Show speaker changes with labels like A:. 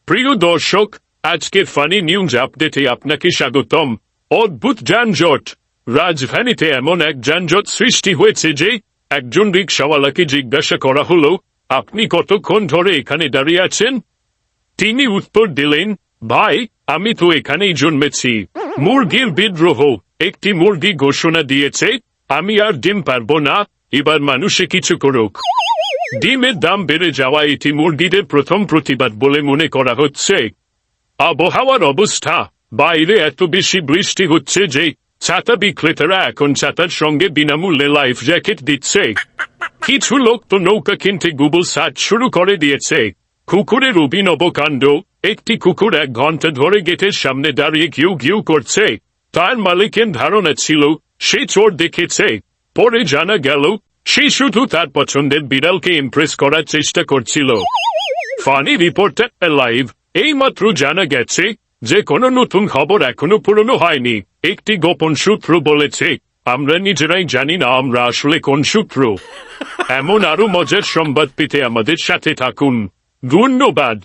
A: প্রিয় দর্শক, আজকের ফানি নিউজ আপডেটে আপনাকে স্বাগতম। অদ্ভুত যানজট। রাজধানীতে এমন এক যানজট সৃষ্টি হয়েছে যে একজন রিকশাওয়ালাকে জিজ্ঞাসা করা হলো, আপনি কতক্ষণ ধরে এখানে দাঁড়িয়ে আছেন? তিনি উত্তর দিলেন, ভাই, আমি তো এখানেই জন্মেছি। মুরগির বিদ্রোহ। একটি মুরগি ঘোষণা দিয়েছে, আমি আর ডিম পারবো না, এবার মানুষে কিছু করুক। ডিমের দাম বেড়ে যাওয়া এটি মুরগিদের প্রথম প্রতিবাদ বলে মনে করা হচ্ছে। আবহাওয়ার অবস্থা। বাইরে এত বেশি বৃষ্টি হচ্ছে যে ছাতা বিক্রেতারা এখন ছাতার সঙ্গে বিনামূল্যে লাইফ জ্যাকেট দিচ্ছে। কিছু লোক তো নৌকা কিনতে গুগল সার্চ শুরু করে দিয়েছে। কুকুরের অভিনব কাণ্ড। একটি কুকুর 1 ঘন্টা ধরে গেটের সামনে দাঁড়িয়ে ঘিউ ঘিউ করছে। তার মালিকের ধারণা ছিল সে চোর দেখেছে। পরে জানা গেল সে শুধু তার পছন্দের বিড়ালকে ইমপ্রেস করার চেষ্টা করছিল। Funny reporter live. এইমাত্র জানা গেছে যে কোনো নতুন খবর এখনো পুরনো হয়নি। একটি গোপন সূত্র বলেছে, আমরা নিজেরাই জানি না আমরা আসলে কোন সূত্র। এমন আরো মজার সংবাদ পেতে আমাদের সাথে থাকুন। ধন্যবাদ।